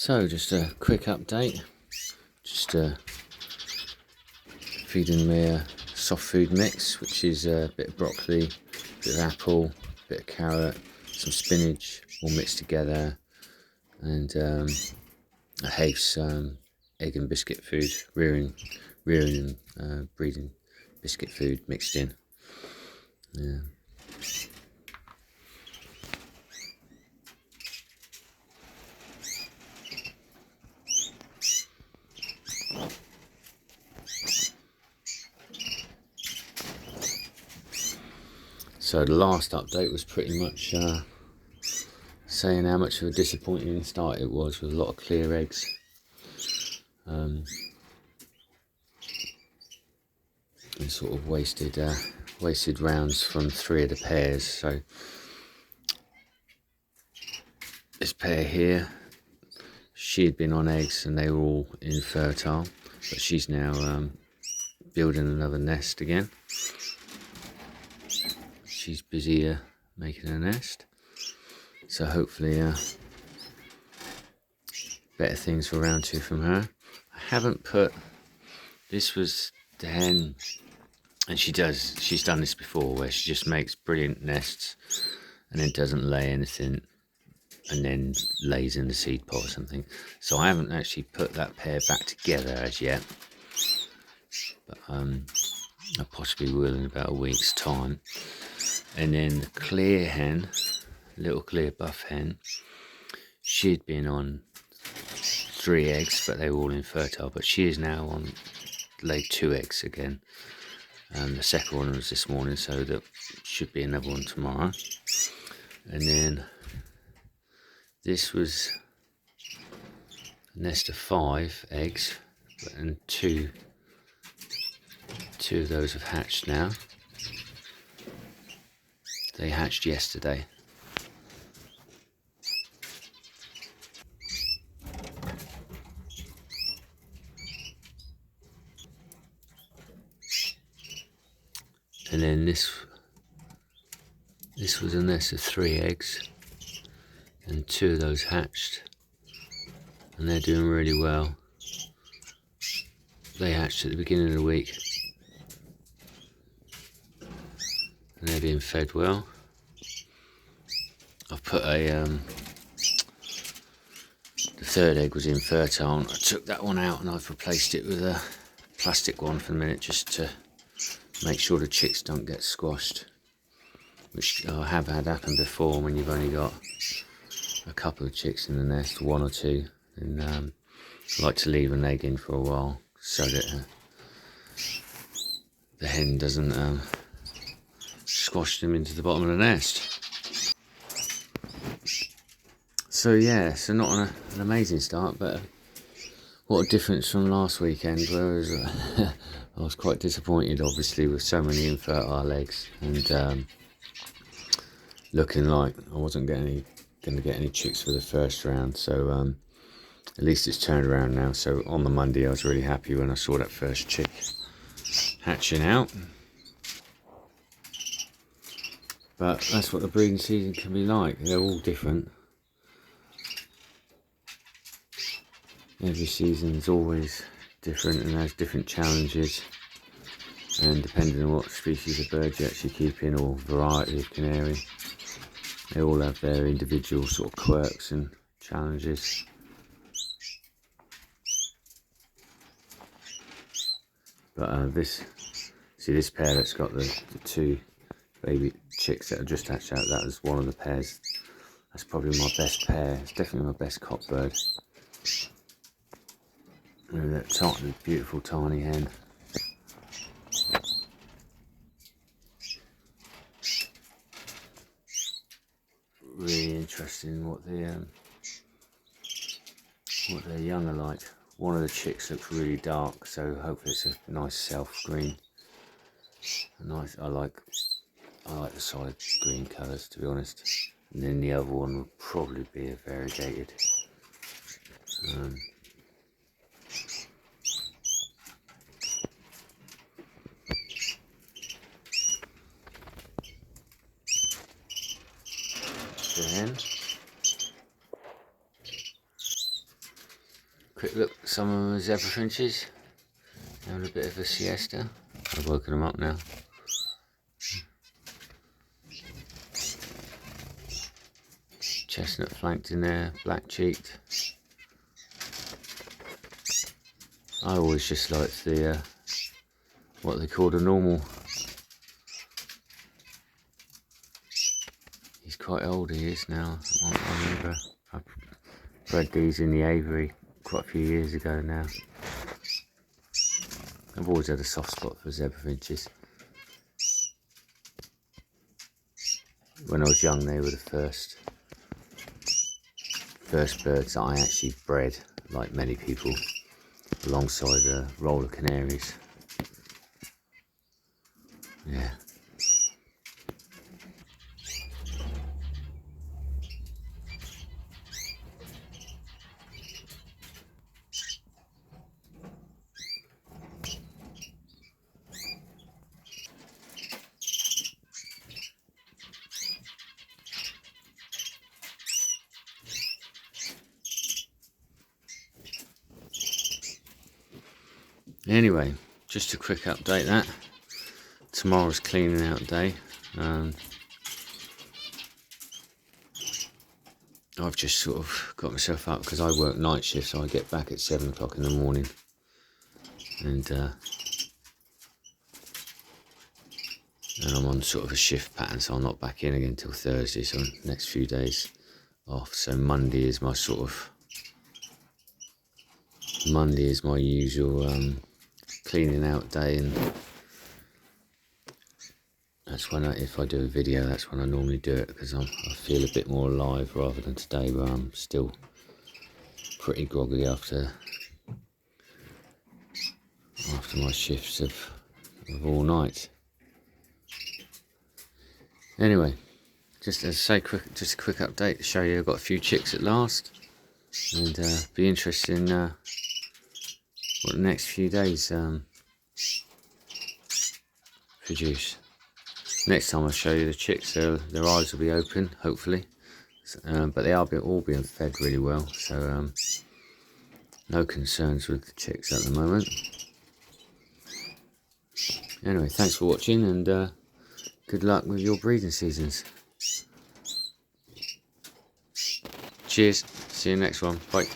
So just a quick update, just feeding me a soft food mix, which is a bit of broccoli, a bit of apple, a bit of carrot, some spinach, all mixed together, and a Haif's egg and biscuit food, rearing and breeding biscuit food mixed in. Yeah. So the last update was pretty much saying how much of a disappointing start it was, with a lot of clear eggs. And sort of wasted rounds from 3 of the pairs. So this pair here, she had been on eggs and they were all infertile, but she's now building another nest again. She's busy making a nest, so hopefully better things for round 2 from her. I haven't put, this was the hen, and she's done this before, where she just makes brilliant nests and then doesn't lay anything and then lays in the seed pot or something. So I haven't actually put that pair back together as yet, but I possibly will in about a week's time. And then the clear hen, little clear buff hen, she'd been on 3 eggs, but they were all infertile, but she is now on laid 2 eggs again. The second one was this morning, so there should be another one tomorrow. And then this was a nest of 5 eggs, and two of those have hatched now. They hatched yesterday. And then this was a nest of 3 eggs, and 2 of those hatched, and they're doing really well. They hatched at the beginning of the week, and they're being fed well. I've put the 3rd egg was infertile, and I took that one out and I've replaced it with a plastic one for the minute, just to make sure the chicks don't get squashed, which I have had happen before when you've only got a couple of chicks in the nest, 1 or 2, and I like to leave an egg in for a while so that the hen doesn't squash them into the bottom of the nest. So yeah, so not an amazing start, but what a difference from last weekend, whereas I was quite disappointed, obviously, with so many infertile eggs, and looking like I wasn't going to get any chicks for the first round. So at least it's turned around now. So on the Monday I was really happy when I saw that first chick hatching out. But that's what the breeding season can be like. They're all different. Every season is always different and has different challenges, and depending on what species of bird you actually keep in, or variety of canary, they all have their individual sort of quirks and challenges. But this pair that's got the 2 baby chicks that have just hatched out, that was one of the pairs. That's probably my best pair. It's definitely my best cock bird. Look at that beautiful tiny hen. Really interesting what their young are like. One of the chicks looks really dark, so hopefully it's a nice self green. I like the solid green colours, to be honest. And then the other one will probably be a variegated. The hen. quick look at some of the zebra finches. Having a bit of a siesta. I've woken them up now. Chestnut flanked in there, black cheeked. I always just liked the what they call the normal. He's quite old, he is now. I remember I bred these in the aviary quite a few years ago now. I've always had a soft spot for zebra finches. When I was young, they were the first birds that I actually bred, like many people, alongside a roll of canaries. Yeah. Anyway, just a quick update that. Tomorrow's cleaning out day. I've just sort of got myself up because I work night shift, so I get back at 7 o'clock in the morning. And I'm on sort of a shift pattern, so I'm not back in again until Thursday, so next few days off. So Monday is my usual cleaning out day, and that's when if I do a video, that's when I normally do it, because I feel a bit more alive rather than today where I'm still pretty groggy after my shifts of all night. Anyway, just as I say, just a quick update to show you I've got a few chicks at last, and be interested in what the next few days produce. Next time I show you the chicks, their eyes will be open, hopefully, but they are all being fed really well, so no concerns with the chicks at the moment. Anyway, thanks for watching, and good luck with your breeding seasons. Cheers, see you next one, bye.